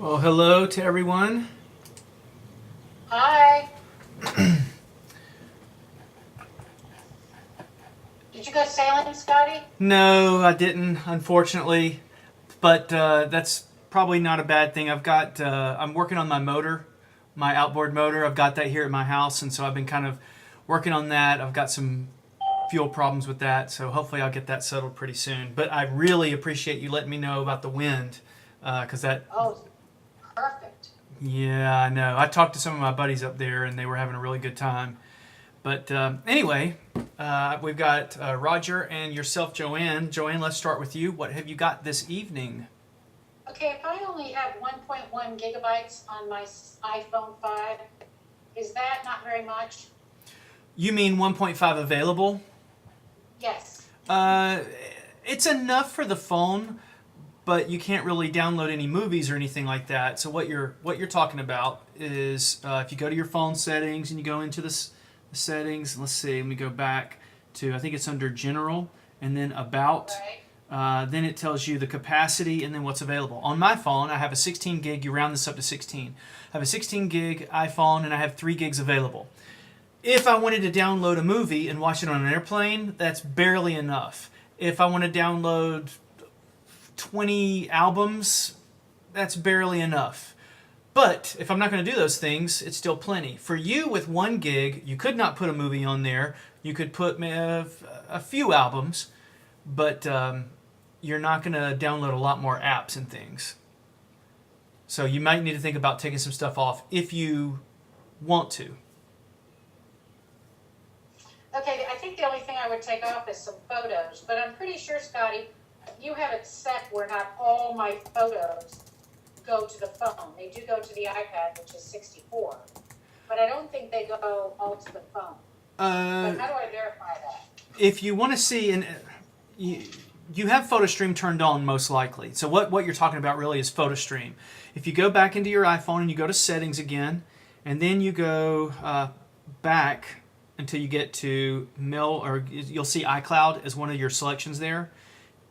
Well, hello to everyone. Hi. Did you go sailing, Scotty? No, I didn't, unfortunately, but that's probably not a bad thing. I'm working on my motor, my outboard motor. I've got that here at my house, and so I've been kind of working on that. I've got some fuel problems with that, so hopefully I'll get that settled pretty soon. But I really appreciate you letting me know about the wind, because that, Oh, perfect. yeah, I know. I talked to some of my buddies up there, and they were having a really good time. But anyway, we've got Roger and yourself, Joanne. Joanne, let's start with you. What have you got this evening? Okay, if I only have 1.1 gigabytes on my iPhone 5, is that not very much? You mean 1.5 available? Yes. Uh, it's enough for the phone, but you can't really download any movies or anything like that. So what you're talking about is if you go to your phone settings and you go into this settings. Let's see. Let me go back to I think it's under General and then About. Right. Then it tells you the capacity and then what's available. On my phone, I have a 16 gig. You round this up to 16. I have a 16 gig iPhone and I have 3 gigs available. If I wanted to download a movie and watch it on an airplane, that's barely enough. If I want to download 20 albums, that's barely enough. But if I'm not going to do those things, it's still plenty. For you, with 1 gig, you could not put a movie on there. You could put a few albums, but you're not going to download a lot more apps and things. So you might need to think about taking some stuff off if you want to. Okay, I think the only thing I would take off is some photos, but I'm pretty sure, Scotty, you have it set where not all my photos go to the phone. They do go to the iPad, which is 64, but I don't think they go all to the phone. Uh, But how do I verify that? if you want to see, and you have PhotoStream turned on most likely. So what you're talking about really is PhotoStream. If you go back into your iPhone and you go to Settings again, and then you go back until you get to Mail, or you'll see iCloud as one of your selections there.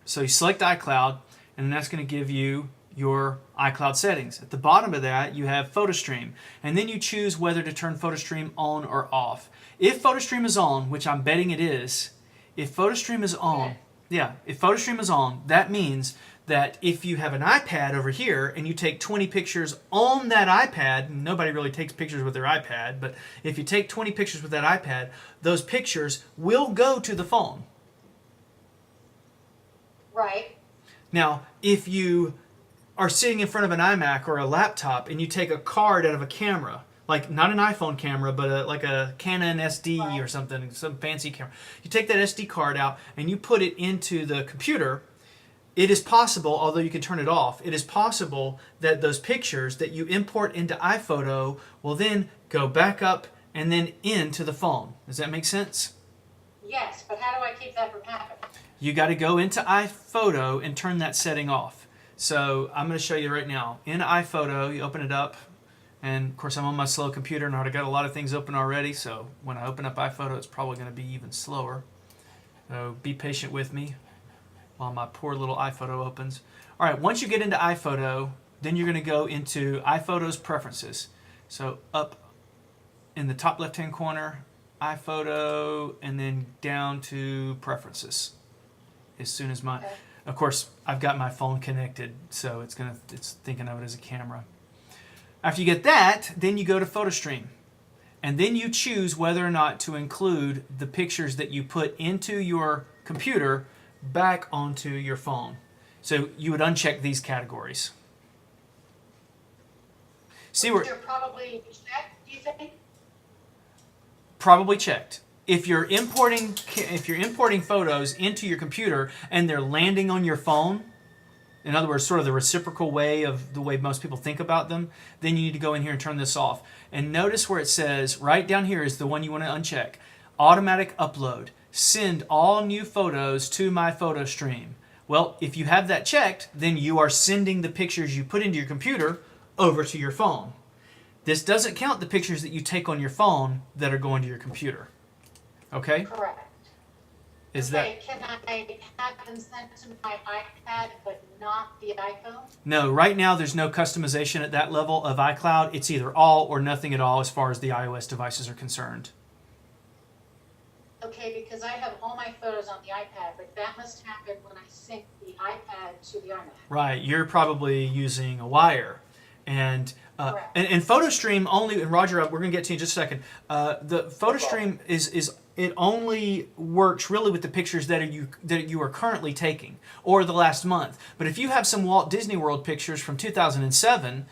So you select iCloud, and that's going to give you your iCloud settings. At the bottom of that, you have PhotoStream, and then you choose whether to turn PhotoStream on or off. If PhotoStream is on, which I'm betting it is, if PhotoStream is on, yeah, if PhotoStream is on, that means that if you have an iPad over here and you take 20 pictures on that iPad, nobody really takes pictures with their iPad, but if you take 20 pictures with that iPad, those pictures will go to the phone. Right. Now, if you are sitting in front of an iMac or a laptop and you take a card out of a camera, like not an iPhone camera, but like a Canon SD Right. or something, some fancy camera, you take that SD card out and you put it into the computer, it is possible, although you can turn it off, it is possible that those pictures that you import into iPhoto will then go back up and then into the phone. Does that make sense? Yes, but how do I keep that from happening? You got to go into iPhoto and turn that setting off. So I'm going to show you right now. In iPhoto, you open it up, and of course I'm on my slow computer and I already got a lot of things open already, so when I open up iPhoto it's probably going to be even slower. So be patient with me while my poor little iPhoto opens. Alright, once you get into iPhoto, then you're going to go into iPhoto's preferences. So up in the top left hand corner, iPhoto, and then down to preferences. As soon as my, Okay. of course, I've got my phone connected, so it's thinking of it as a camera. After you get that, then you go to PhotoStream, and then you choose whether or not to include the pictures that you put into your computer back onto your phone. So you would uncheck these categories. See where You're probably checked, do you think? probably checked. If you're importing photos into your computer and they're landing on your phone, in other words, sort of the reciprocal way of the way most people think about them, then you need to go in here and turn this off. And notice where it says, right down here is the one you want to uncheck. Automatic upload. Send all new photos to my photo stream. Well, if you have that checked, then you are sending the pictures you put into your computer over to your phone. This doesn't count the pictures that you take on your phone that are going to your computer. Okay? Correct. Is that? Okay, can I have them sent to my iPad but not the iPhone? No, right now there's no customization at that level of iCloud. It's either all or nothing at all as far as the iOS devices are concerned. Okay, because I have all my photos on the iPad, but that must happen when I sync the iPad to the iMac. Right, you're probably using a wire. And Correct. and PhotoStream only, and Roger, we're going to get to you in just a second. The PhotoStream is it only works really with the pictures that you are currently taking or the last month. But if you have some Walt Disney World pictures from 2007,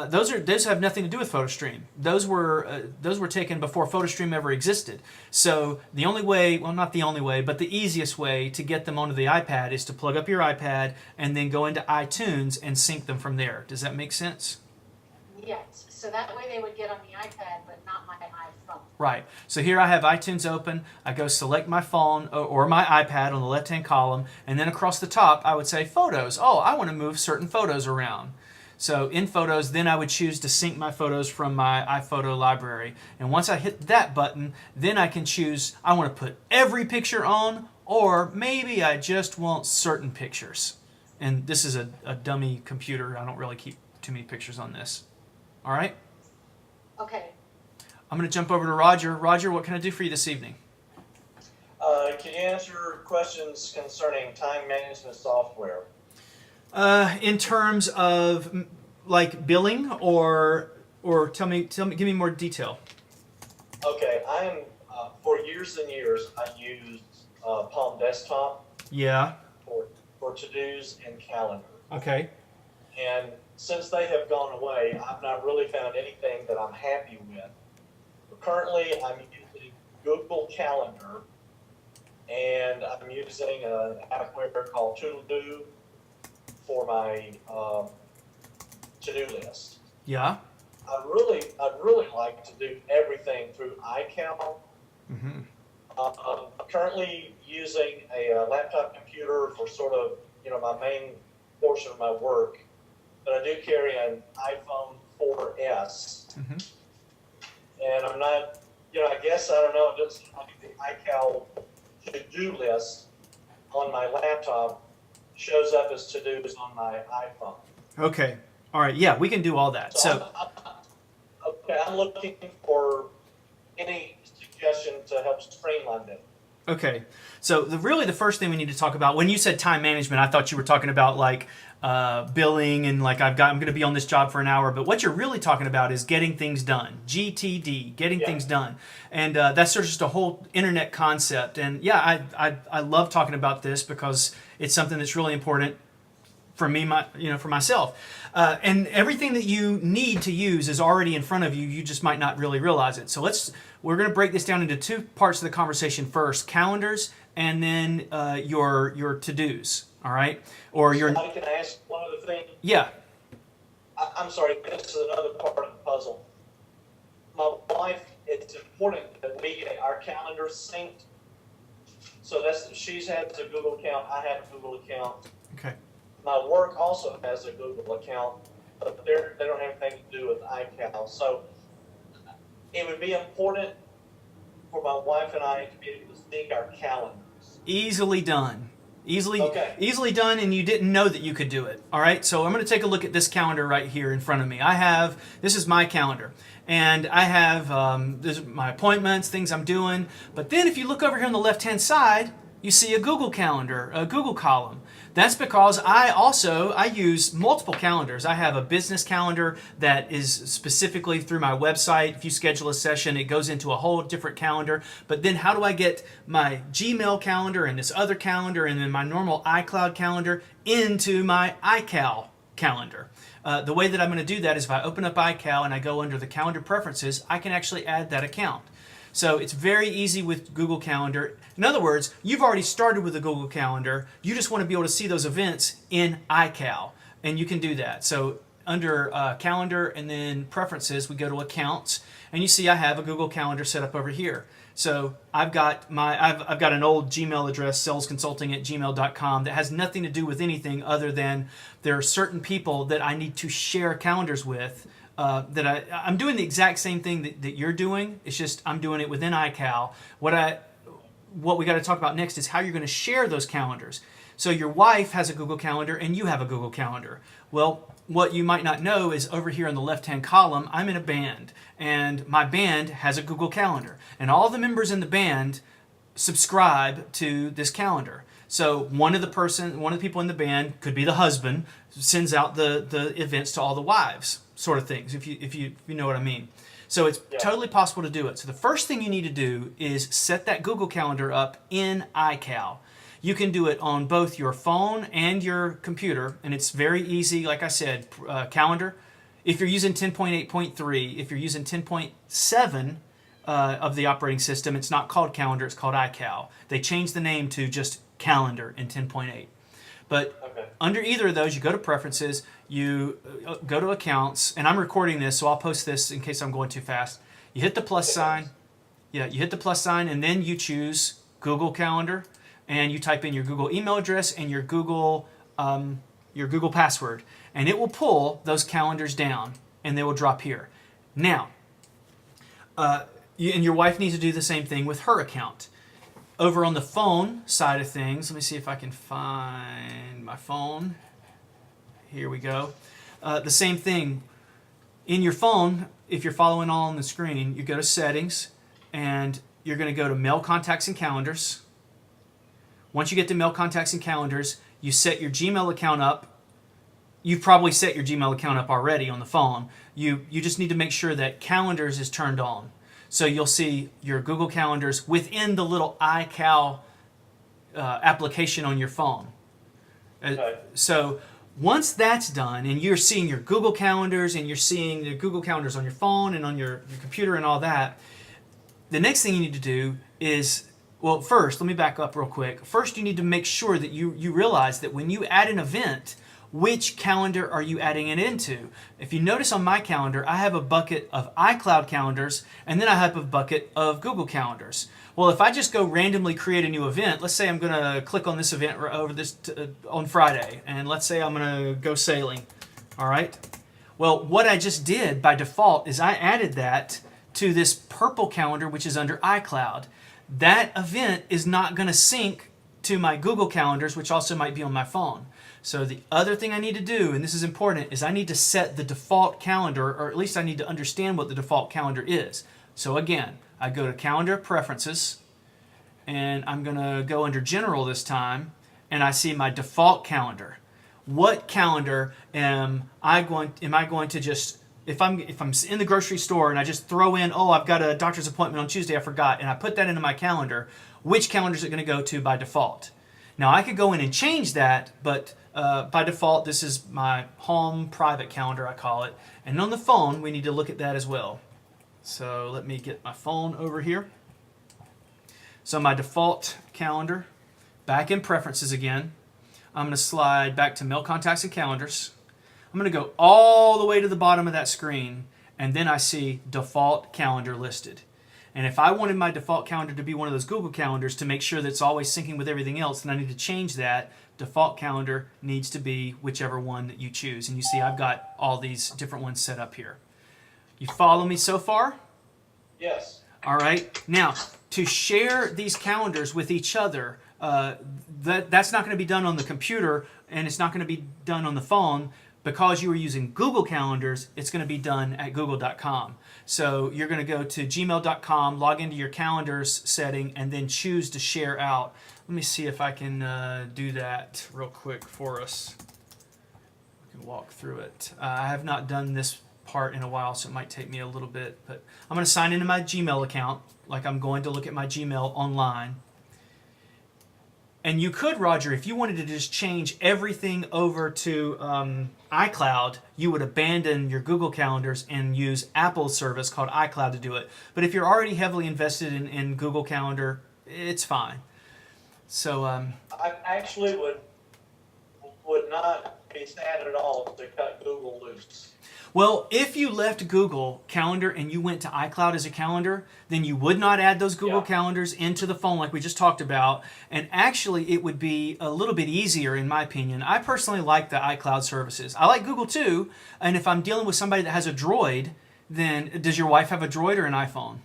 those have nothing to do with PhotoStream. Those were taken before PhotoStream ever existed. So the only way, well, not the only way, but the easiest way to get them onto the iPad is to plug up your iPad and then go into iTunes and sync them from there. Does that make sense? Yes, so that way they would get on the iPad, but not my iPhone. Right. So here I have iTunes open. I go select my phone or my iPad on the left-hand column, and then across the top I would say Photos. Oh, I want to move certain photos around. So in Photos, then I would choose to sync my photos from my iPhoto library. And once I hit that button, then I can choose, I want to put every picture on, or maybe I just want certain pictures. And this is a dummy computer. I don't really keep too many pictures on this. All right? Okay, I'm going to jump over to Roger. Roger, what can I do for you this evening? Can you answer questions concerning time management software? In terms of like billing or tell me, give me more detail. Okay, for years and years I used Palm Desktop Yeah. for to-dos and calendar. Okay. And since they have gone away, I've not really found anything that I'm happy with. Currently, I'm using Google Calendar, and I'm using an appware called To-Do for my to-do list. Yeah. I'd really like to do everything through iCal. Mm-hmm. I'm currently using a laptop computer for sort of, my main portion of my work, but I do carry an iPhone 4S. Mm-hmm. And I'm not, I guess, I don't know, it doesn't like the iCal to-do list on my laptop shows up as to-dos on my iPhone. Okay. All right. Yeah, we can do all that. So I'm looking for any suggestion to help streamline it. okay. So really the first thing we need to talk about, when you said time management, I thought you were talking about like billing and like I'm going to be on this job for an hour. But what you're really talking about is getting things done. GTD, getting things done. And that's sort of just a whole internet concept. And yeah, I love talking about this because it's something that's really important for me, for myself. And everything that you need to use is already in front of you. You just might not really realize it. So we're going to break this down into two parts of the conversation first: calendars, and then your to-dos. All right, or your. Can I ask one other thing? Yeah. I'm sorry. This is another part of the puzzle. My wife, it's important that we get our calendars synced. So she has a Google account. I have a Google account. Okay. My work also has a Google account, but they don't have anything to do with iCal. So it would be important for my wife and I to be able to sync our calendars. Easily done. Easily done, and you didn't know that you could do it. All right, so I'm going to take a look at this calendar right here in front of me. This is my calendar, and I have this my appointments, things I'm doing. But then if you look over here on the left-hand side, you see a Google Calendar, a Google column. That's because I use multiple calendars. I have a business calendar that is specifically through my website. If you schedule a session, it goes into a whole different calendar. But then how do I get my Gmail calendar and this other calendar and then my normal iCloud calendar into my iCal calendar? The way that I'm going to do that is if I open up iCal and I go under the calendar preferences, I can actually add that account. So it's very easy with Google Calendar. In other words, you've already started with a Google Calendar. You just want to be able to see those events in iCal, and you can do that. So under Calendar and then Preferences, we go to Accounts, and you see I have a Google Calendar set up over here. So I've got an old Gmail address, salesconsulting@gmail.com, that has nothing to do with anything other than there are certain people that I need to share calendars with. I'm doing the exact same thing that you're doing. It's just I'm doing it within iCal. what we got to talk about next is how you're going to share those calendars. So your wife has a Google Calendar and you have a Google Calendar. Well, what you might not know is over here in the left-hand column, I'm in a band, and my band has a Google Calendar, and all the members in the band subscribe to this calendar. So one of the people in the band, could be the husband, sends out the events to all the wives, sort of things, if you know what I mean. So it's totally possible to do it. So the first thing you need to do is set that Google Calendar up in iCal. You can do it on both your phone and your computer, and it's very easy. Like I said, calendar. If you're using 10.8.3, if you're using 10.7 of the operating system, it's not called calendar, it's called iCal. They changed the name to just calendar in 10.8. But under either of those, you go to preferences, you go to accounts, and I'm recording this, so I'll post this in case I'm going too fast. You hit the plus sign. Yeah, you hit the plus sign, and then you choose Google Calendar, and you type in your Google email address and your Google password, and it will pull those calendars down, and they will drop here. Now, and your wife needs to do the same thing with her account. Over on the phone side of things, let me see if I can find my phone. Here we go. The same thing. In your phone, if you're following all on the screen, you go to Settings, and you're going to go to Mail, Contacts, and Calendars. Once you get to Mail, Contacts, and Calendars, you set your Gmail account up. You've probably set your Gmail account up already on the phone. You just need to make sure that Calendars is turned on. So you'll see your Google Calendars within the little iCal application on your phone. So once that's done, and you're seeing your Google Calendars, and you're seeing the Google Calendars on your phone and on your computer and all that, the next thing you need to do is, well, first, let me back up real quick. First, you need to make sure that you realize that when you add an event, which calendar are you adding it into? If you notice on my calendar, I have a bucket of iCloud calendars, and then I have a bucket of Google calendars. Well, if I just go randomly create a new event, let's say I'm going to click on this event over this on Friday, and let's say I'm going to go sailing. All right. Well, what I just did by default is I added that to this purple calendar, which is under iCloud. That event is not going to sync to my Google calendars, which also might be on my phone. So the other thing I need to do, and this is important, is I need to set the default calendar, or at least I need to understand what the default calendar is. So again, I go to Calendar Preferences, and I'm going to go under General this time, and I see my default calendar. What calendar am I going to just, if I'm in the grocery store and I just throw in, oh, I've got a doctor's appointment on Tuesday, I forgot, and I put that into my calendar, which calendar is it going to go to by default? Now, I could go in and change that, but by default, this is my home private calendar, I call it. And on the phone, we need to look at that as well. So let me get my phone over here. So my default calendar, back in Preferences again. I'm going to slide back to Mail, Contacts, and Calendars. I'm going to go all the way to the bottom of that screen, and then I see Default Calendar listed. And if I wanted my default calendar to be one of those Google calendars to make sure that it's always syncing with everything else, then I need to change that. Default calendar needs to be whichever one that you choose. And you see I've got all these different ones set up here. You follow me so far? Yes. All right. Now, to share these calendars with each other, that's not going to be done on the computer, and it's not going to be done on the phone. Because you were using Google Calendars, it's going to be done at google.com. So you're going to go to gmail.com, log into your calendars setting, and then choose to share out. Let me see if I can do that real quick for us. We can walk through it. I have not done this part in a while, so it might take me a little bit. But I'm going to sign into my Gmail account, like I'm going to look at my Gmail online. And you could, Roger, if you wanted to just change everything over to iCloud, you would abandon your Google calendars and use Apple's service called iCloud to do it. But if you're already heavily invested in Google Calendar, it's fine. So I actually would not be sad at all to cut Google loose. Well, if you left Google Calendar and you went to iCloud as a calendar, then you would not add those Google calendars into the phone like we just talked about. And actually, it would be a little bit easier, in my opinion. I personally like the iCloud services. I like Google too. And if I'm dealing with somebody that has a Droid, then does your wife have a Droid or an iPhone?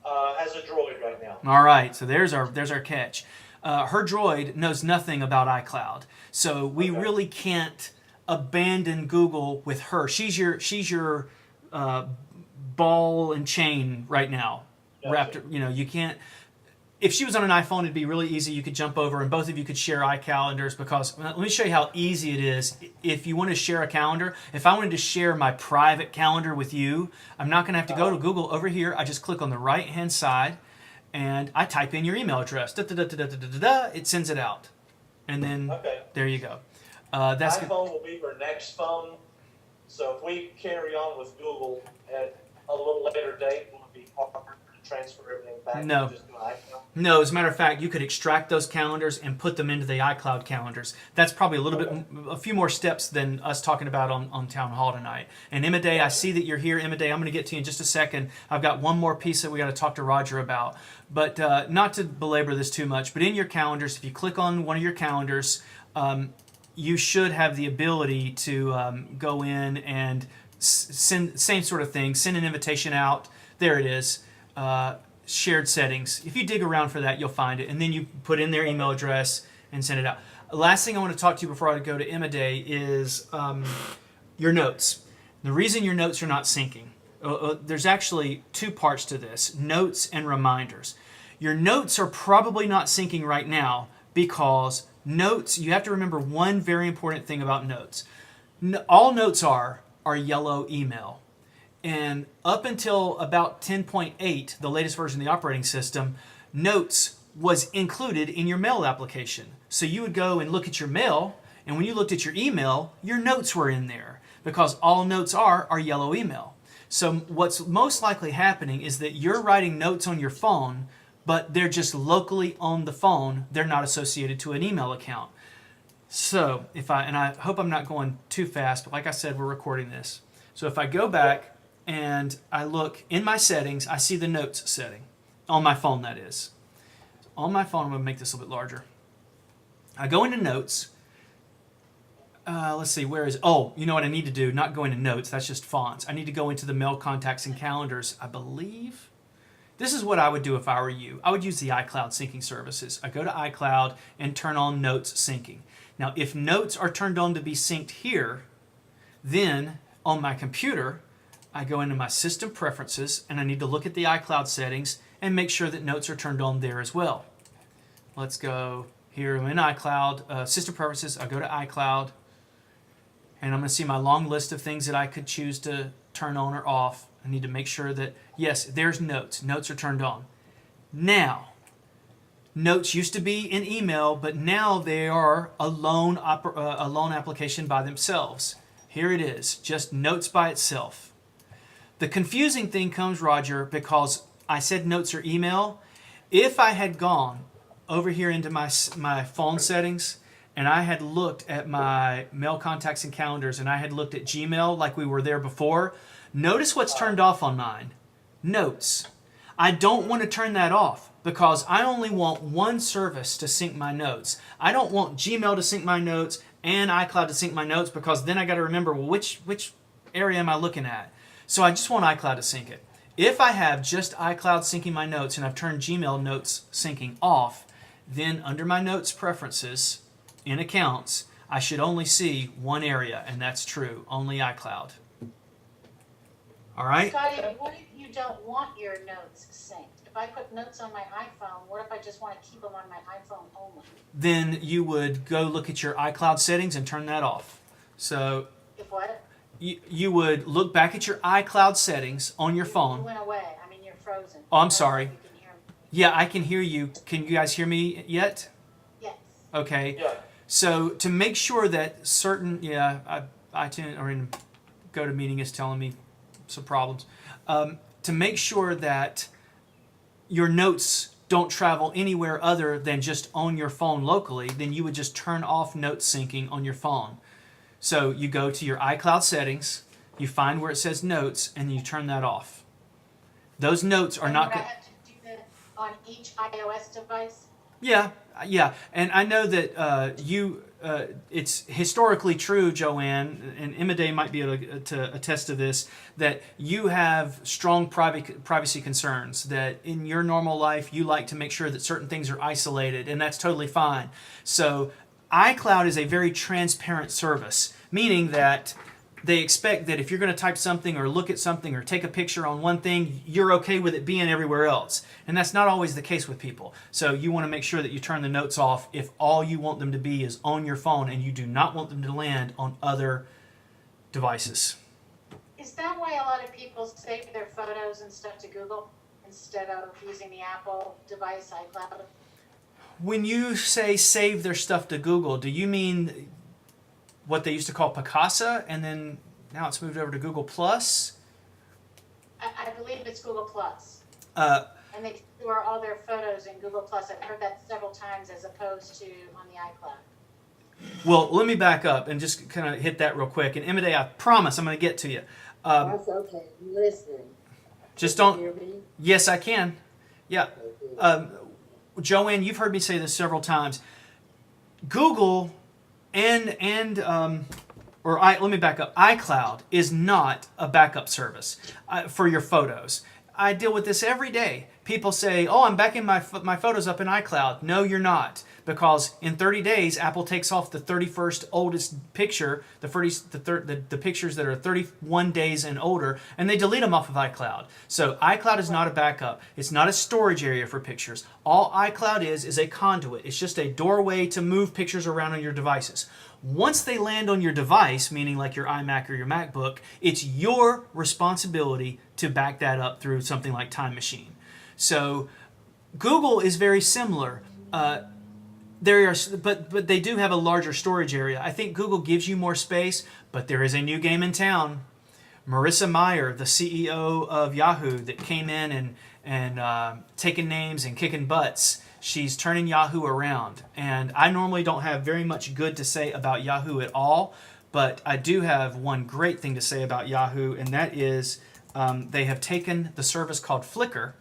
Has a Droid right now. All right, so there's our catch. Her Droid knows nothing about iCloud, so we really can't abandon Google with her. She's your ball and chain right now. Gotcha. Wrapped, you can't. If she was on an iPhone, it'd be really easy. You could jump over, and both of you could share iCalendars. Because let me show you how easy it is. If you want to share a calendar, if I wanted to share my private calendar with you, I'm not going to have to go to Google. Over here, I just click on the right-hand side, and I type in your email address. It sends it out, and then there you go. That's iPhone will be our next phone. So if we carry on with Google at a little later date, will it be harder to transfer everything back No. to just an iPhone? No, as a matter of fact, you could extract those calendars and put them into the iCloud calendars. That's probably a few more steps than us talking about on Town Hall tonight. And Emma Day, I see that you're here. Emma Day, I'm going to get to you in just a second. I've got one more piece that we got to talk to Roger about. But not to belabor this too much, but in your calendars, if you click on one of your calendars, you should have the ability to go in and send, same sort of thing, send an invitation out. There it is. Shared settings. If you dig around for that, you'll find it. And then you put in their email address and send it out. Last thing I want to talk to you before I go to Emma Day is your notes. The reason your notes are not syncing, there's actually two parts to this, notes and reminders. Your notes are probably not syncing right now because notes, you have to remember one very important thing about notes. All notes are yellow email. And up until about 10.8, the latest version of the operating system, Notes was included in your mail application. So you would go and look at your mail, and when you looked at your email, your notes were in there because all notes are yellow email. So what's most likely happening is that you're writing notes on your phone, but they're just locally on the phone. They're not associated to an email account. So and I hope I'm not going too fast, but like I said, we're recording this. So if I go back and I look in my settings, I see the notes setting on my phone, that is. On my phone, I'm going to make this a little bit larger. I go into notes. Let's see, where is, you know what I need to do? Not go into notes, that's just fonts. I need to go into the mail contacts and calendars, I believe. This is what I would do if I were you. I would use the iCloud syncing services. I go to iCloud and turn on notes syncing. Now, if notes are turned on to be synced here, then on my computer, I go into my system preferences and I need to look at the iCloud settings and make sure that notes are turned on there as well. Let's go here. I'm in iCloud, system preferences. I go to iCloud and I'm going to see my long list of things that I could choose to turn on or off. I need to make sure that, yes, there's notes. Notes are turned on. Now, notes used to be in email, but now they are a loan application by themselves. Here it is, just notes by itself. The confusing thing comes, Roger, because I said notes are email. If I had gone over here into my phone settings and I had looked at my mail contacts and calendars and I had looked at Gmail like we were there before, notice what's turned off on mine. Notes. I don't want to turn that off because I only want one service to sync my notes. I don't want Gmail to sync my notes and iCloud to sync my notes because then I got to remember, well, which area am I looking at? So I just want iCloud to sync it. If I have just iCloud syncing my notes and I've turned Gmail notes syncing off, then under my notes preferences in accounts, I should only see one area, and that's true, only iCloud. All right? Scotty, what if you don't want your notes synced? If I put notes on my iPhone, what if I just want to keep them on my iPhone only? Then you would go look at your iCloud settings and turn that off. So If what? you would look back at your iCloud settings on your You phone. went away. I mean, you're frozen. Oh, I'm I don't know sorry. if you can hear me. Yeah, I can hear you. Can you guys hear me yet? Yes. Okay. Yeah. So to make sure that certain, iTunes or in GoToMeeting is telling me some problems. To make sure that your notes don't travel anywhere other than just on your phone locally, then you would just turn off note syncing on your phone. So you go to your iCloud settings, you find where it says notes, and you turn that off. Those notes are And not would I good. have to do that on each iOS device? Yeah, yeah, and I know that you. It's historically true, Joanne, and Imade might be able to attest to this, that you have strong privacy concerns, that in your normal life you like to make sure that certain things are isolated, and that's totally fine. So iCloud is a very transparent service, meaning that they expect that if you're going to type something or look at something or take a picture on one thing, you're okay with it being everywhere else. And that's not always the case with people. So you want to make sure that you turn the notes off if all you want them to be is on your phone and you do not want them to land on other devices. Is that why a lot of people save their photos and stuff to Google instead of using the Apple device, iCloud? When you say save their stuff to Google, do you mean what they used to call Picasa and then now it's moved over to Google Plus? I believe it's Google Plus. Uh, And they store all their photos in Google Plus. I've heard that several times as opposed to on the iCloud. Well, let me back up and just kind of hit that real quick. And Imade, I promise I'm going to get to you. That's okay. I'm listening. Just Can you don't. hear me? Yes, I can. Yeah. Okay. Joanne, you've heard me say this several times. Google let me back up. iCloud is not a backup service for your photos. I deal with this every day. People say, "Oh, I'm backing my photos up in iCloud." No, you're not, because in 30 days, Apple takes off the 31st oldest picture, the pictures that are 31 days and older, and they delete them off of iCloud. So iCloud is not a backup. It's not a storage area for pictures. All iCloud is a conduit. It's just a doorway to move pictures around on your devices. Once they land on your device, meaning like your iMac or your MacBook, it's your responsibility to back that up through something like Time Machine. So Google is very similar. But they do have a larger storage area. I think Google gives you more space, but there is a new game in town. Marissa Mayer, the CEO of Yahoo, that came in and taking names and kicking butts. She's turning Yahoo around. And I normally don't have very much good to say about Yahoo at all, but I do have one great thing to say about Yahoo, and that is they have taken the service called Flickr.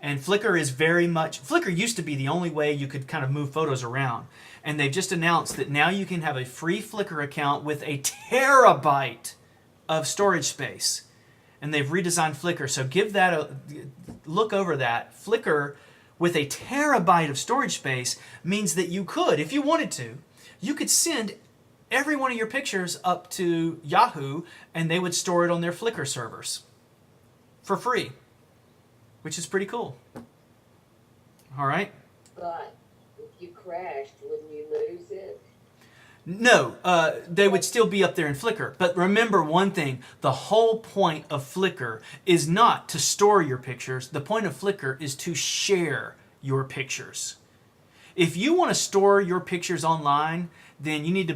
And Flickr used to be the only way you could kind of move photos around. And they've just announced that now you can have a free Flickr account with a terabyte of storage space. And they've redesigned Flickr. So give that a look over that. Flickr with a terabyte of storage space means that you could, if you wanted to, you could send every one of your pictures up to Yahoo and they would store it on their Flickr servers for free, which is pretty cool. All right? But if you crashed, wouldn't you lose it? No, they would still be up there in Flickr. But remember one thing, the whole point of Flickr is not to store your pictures. The point of Flickr is to share your pictures. If you want to store your pictures online, then you need to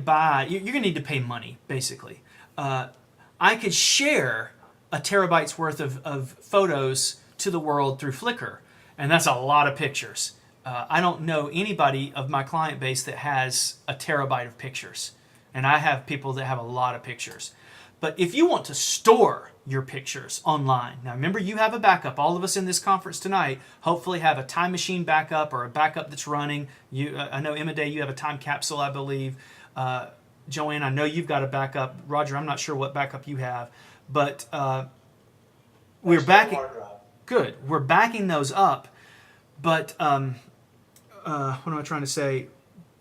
you're going to need to pay money, basically. I could share a terabyte's worth of photos to the world through Flickr, and that's a lot of pictures. I don't know anybody of my client base that has a terabyte of pictures, and I have people that have a lot of pictures. But if you want to store your pictures online, now remember you have a backup. All of us in this conference tonight hopefully have a Time Machine backup or a backup that's running. I know Imade, you have a time capsule, I believe. Joanne, I know you've got a backup. Roger, I'm not sure what backup you have, but we're backing. Good, we're backing those up. But what am I trying to say?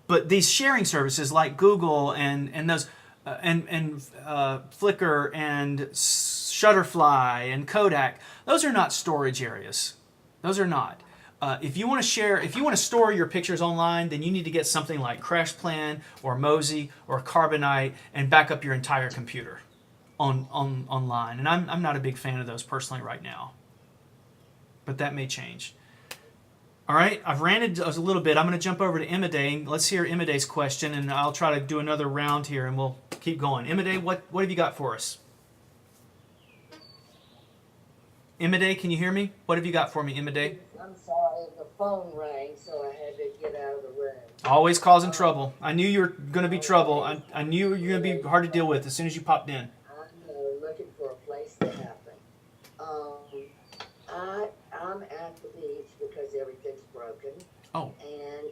But these sharing services like Google and those and Flickr and Shutterfly and Kodak, those are not storage areas. Those are not. If you want to store your pictures online, then you need to get something like CrashPlan or Mozy or Carbonite and back up your entire computer online. And I'm not a big fan of those personally right now. But that may change. All right, I've ranted a little bit. I'm going to jump over to Imade. Let's hear Imade's question, and I'll try to do another round here, and we'll keep going. Imade, what have you got for us? Imade, can you hear me? What have you got for me, Imade? I'm sorry, the phone rang, so I had to get out of the room. Always causing trouble. I knew you were going to be trouble. I knew you were going to be hard to deal with as soon as you popped in. I'm looking for a place to happen. I'm at the beach because everything's broken. Oh. And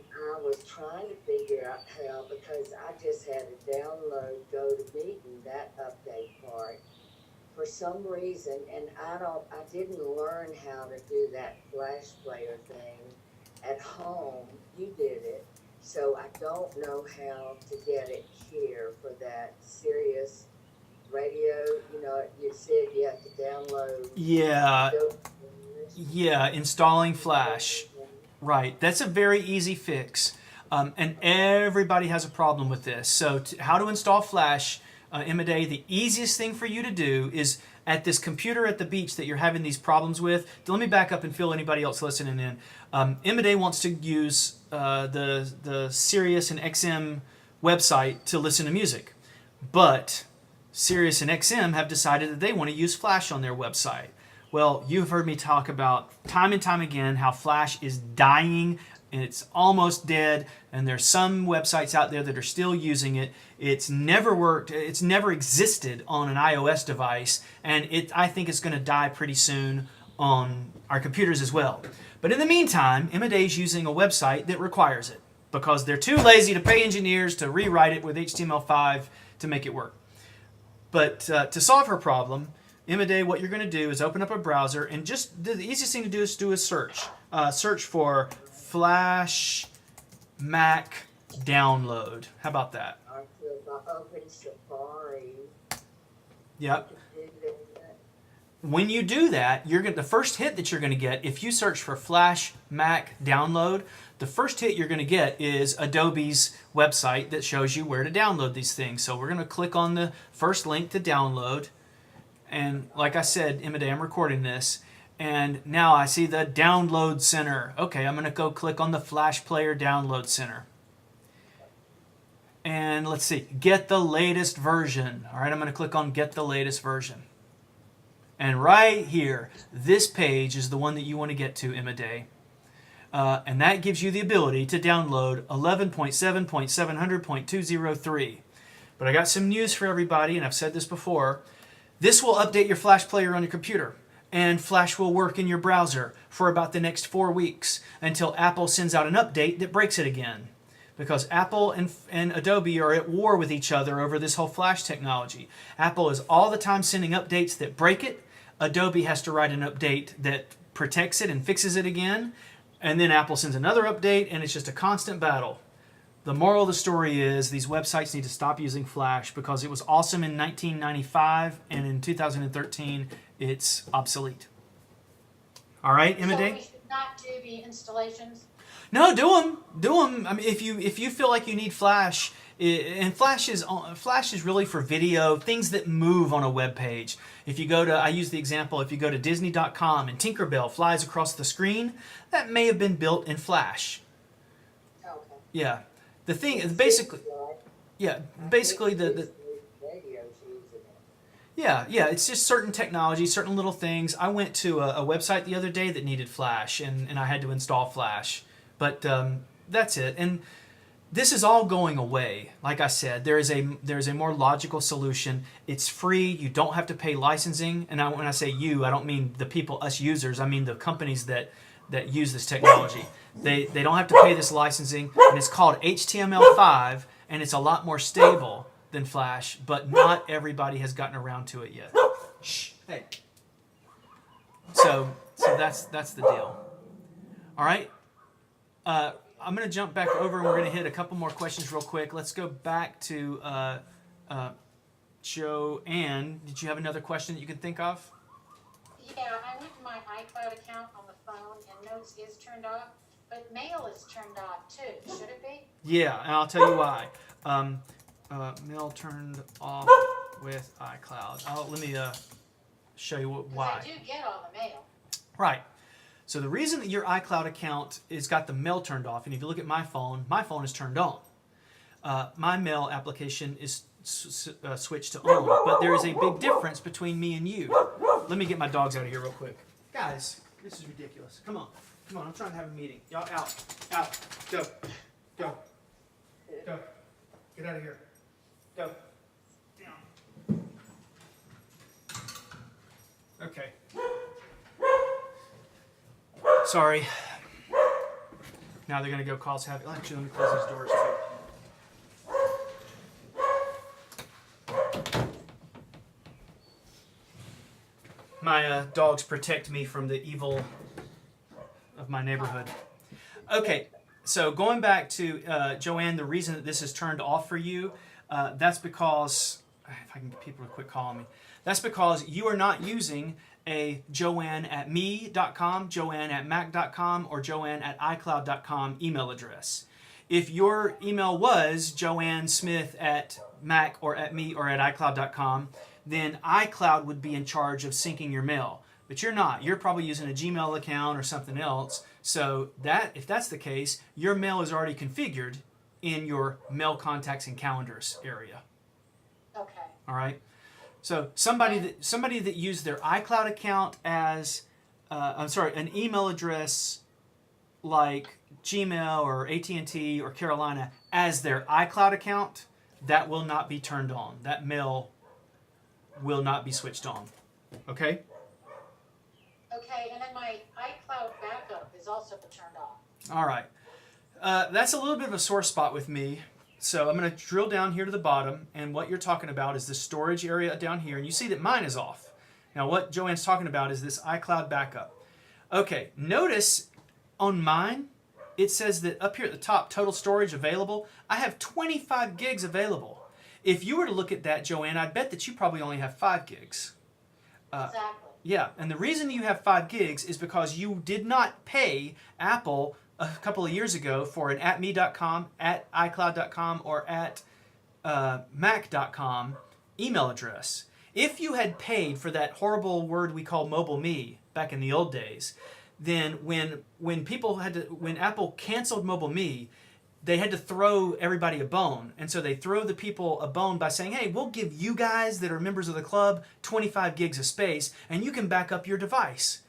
that update part. For some reason, and I didn't learn how to do that flash player thing at home. You did it. So I don't know how to get it here for that Sirius radio. You know, you said you have to download. Yeah, yeah, installing Flash. Right, that's a very easy fix. And everybody has a problem with this. So how to install Flash, Imade, the easiest thing for you to do is at this computer at the beach that you're having these problems with. Let me back up and fill anybody else listening in. Imade wants to use the Sirius and XM website to listen to music. But Sirius and XM have decided that they want to use Flash on their website. Well, you've heard me talk about time and time again how Flash is dying and it's almost dead, and there's some websites out there that are still using it. It's never worked, it's never existed on an iOS device, and I think it's going to die pretty soon on our computers as well. But in the meantime, Imade's using a website that requires it because they're too lazy to pay engineers to rewrite it with HTML5 to make it work. But to solve her problem, Imade, what you're going to do is open up a browser, and just the easiest thing to do is do a search. Search for Flash Mac download. How about that? If I open Safari. Yep. When you do that, the first hit that you're going to get, if you search for Flash Mac download, the first hit you're going to get is Adobe's website that shows you where to download these things. So we're going to click on the first link to download. And like I said, Imade, I'm recording this. And now I see the download center. Okay, I'm going to go click on the Flash Player download center. And let's see, get the latest version. All right, I'm going to click on get the latest version. And right here, this page is the one that you want to get to, Imade. And that gives you the ability to download 11.7.700.203. But I got some news for everybody, and I've said this before. This will update your Flash Player on your computer, and Flash will work in your browser for about the next 4 weeks until Apple sends out an update that breaks it again. Because Apple and Adobe are at war with each other over this whole Flash technology. Apple is all the time sending updates that break it. Adobe has to write an update that protects it and fixes it again. And then Apple sends another update, and it's just a constant battle. The moral of the story is these websites need to stop using Flash because it was awesome in 1995, and in 2013, it's obsolete. All right, Imade? So we should not do the installations? No, do them. I mean, if you feel like you need Flash, and Flash is really for video, things that move on a web page. If you go to, I use the example, if you go to Disney.com and Tinkerbell flies across the screen, that may have been built in Flash. Okay. Yeah, the thing is basically, basically the yeah, it's just certain technology, certain little things. I went to a website the other day that needed Flash, and I had to install Flash. But that's it. And this is all going away. Like I said, there is a more logical solution. It's free. You don't have to pay licensing. And when I say you, I don't mean the people, us users. I mean the companies that use this technology. They don't have to pay this licensing. And it's called HTML5, and it's a lot more stable than Flash. But not everybody has gotten around to it yet. Shh. Hey. So that's the deal. All right. I'm going to jump back over, and we're going to hit a couple more questions real quick. Let's go back to Joanne. Did you have another question that you can think of? Yeah, I went to my iCloud account on the phone, and Notes is turned off, but Mail is turned off too. Should it be? Yeah, and I'll tell you why. Mail turned off with iCloud. Let me show you why. Because I do get all the mail. Right. So the reason that your iCloud account has got the mail turned off, and if you look at my phone is turned on. My mail application is switched to on, but there is a big difference between me and you. Let me get my dogs out of here real quick. Guys, this is ridiculous. Come on, I'm trying to have a meeting. Y'all out, go, get out of here, go, down. Okay. Sorry. Now they're going to go cause havoc. Actually, let me close these doors too. my dogs protect me from the evil of my neighborhood. Okay, so going back to Joanne, the reason that this is turned off for you, that's because, if I can get people to quit calling me, that's because you are not using a joanne@me.com, joanne@mac.com, or joanne@icloud.com email address. If your email was joannesmith@mac or at me or at icloud.com, then iCloud would be in charge of syncing your mail. But you're not. You're probably using a Gmail account or something else. So that, if that's the case, your mail is already configured in your mail contacts and calendars area. Okay. All right. So somebody that used their iCloud account as, an email address like Gmail or AT&T or Carolina as their iCloud account, that will not be turned on. That mail will not be switched on. Okay? Okay, and then my iCloud backup is also turned off. All right. That's a little bit of a sore spot with me. So I'm going to drill down here to the bottom, and what you're talking about is the storage area down here, and you see that mine is off. Now what Joanne's talking about is this iCloud backup. Okay, notice on mine, it says that up here at the top, total storage available, I have 25 gigs available. If you were to look at that, Joanne, I bet that you probably only have 5 gigs. Exactly. Yeah, and the reason you have 5 gigs is because you did not pay Apple a couple of years ago for an @me.com, @icloud.com, or @mac.com email address. If you had paid for that horrible word we call mobile me back in the old days, then when Apple canceled mobile me, they had to throw everybody a bone. And so they throw the people a bone by saying, hey, we'll give you guys that are members of the club 25 gigs of space, and you can back up your device.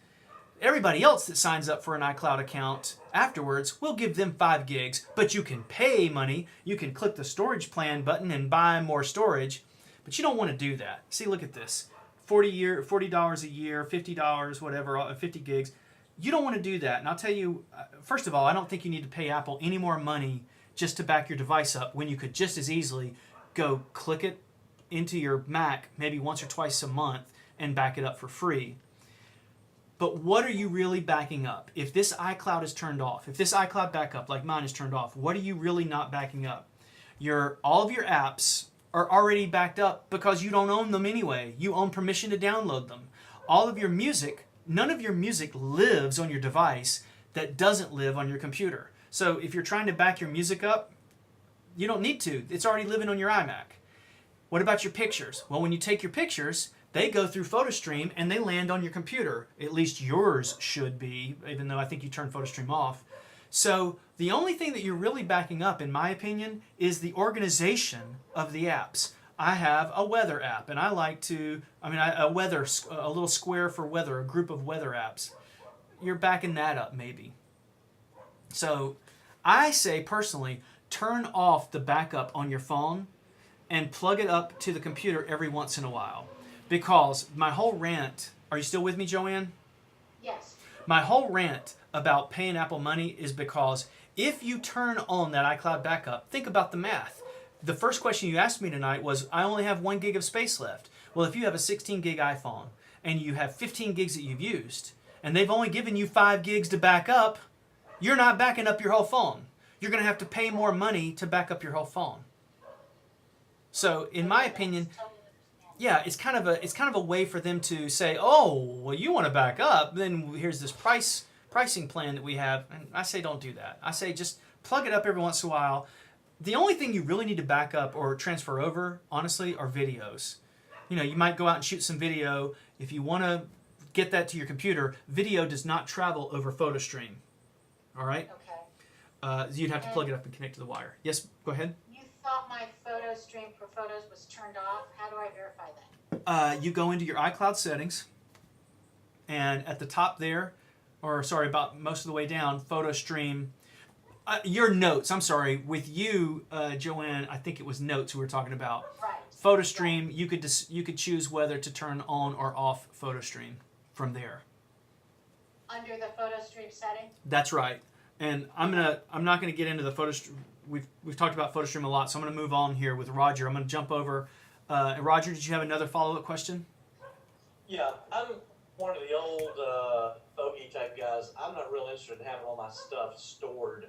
Everybody else that signs up for an iCloud account afterwards, we'll give them 5 gigs, but you can pay money. You can click the storage plan button and buy more storage, but you don't want to do that. See, look at this. $40 a year, $50, whatever, 50 gigs. You don't want to do that. And I'll tell you, first of all, I don't think you need to pay Apple any more money just to back your device up when you could just as easily go click it into your Mac maybe once or twice a month and back it up for free. But what are you really backing up? If this iCloud is turned off, if this iCloud backup like mine is turned off, what are you really not backing up? All of your apps are already backed up because you don't own them anyway. You own permission to download them. All of your music, none of your music lives on your device that doesn't live on your computer. So if you're trying to back your music up, you don't need to. It's already living on your iMac. What about your pictures? Well, when you take your pictures, they go through PhotoStream and they land on your computer. At least yours should be, even though I think you turned PhotoStream off. So the only thing that you're really backing up, in my opinion, is the organization of the apps. I have a weather app, and I like to, a little square for weather, a group of weather apps. You're backing that up, maybe. So I say, personally, turn off the backup on your phone and plug it up to the computer every once in a while. Because my whole rant, are you still with me, Joanne? Yes. My whole rant about paying Apple money is because if you turn on that iCloud backup, think about the math. The first question you asked me tonight was, I only have 1 gig of space left. Well, if you have a 16 gig iPhone and you have 15 gigs that you've used, and they've only given you 5 gigs to back up, you're not backing up your whole phone. You're going to have to pay more money to back up your whole phone. So, in my opinion, yeah, it's kind of a way for them to say, oh, well, you want to back up, then here's this pricing plan that we have. And I say don't do that. I say just plug it up every once in a while. The only thing you really need to back up or transfer over, honestly, are videos. You know, you might go out and shoot some video. If you want to get that to your computer, video does not travel over PhotoStream. All right? Okay. You'd have to plug it up and connect to the wire. Yes, go ahead. You thought my photo stream for photos was turned off. How do I verify that? You go into your iCloud settings, and at the top there, about most of the way down, PhotoStream. Your notes, I'm sorry, with you, Joanne, I think it was notes we were talking about. Right. PhotoStream, right. You could choose whether to turn on or off PhotoStream from there. Under the photo stream setting? That's right. And I'm not gonna get into the PhotoStream. We've talked about PhotoStream a lot, so I'm gonna move on here with Roger. I'm gonna jump over. Roger, did you have another follow-up question? Yeah, I'm one of the old fogey type guys. I'm not real interested in having all my stuff stored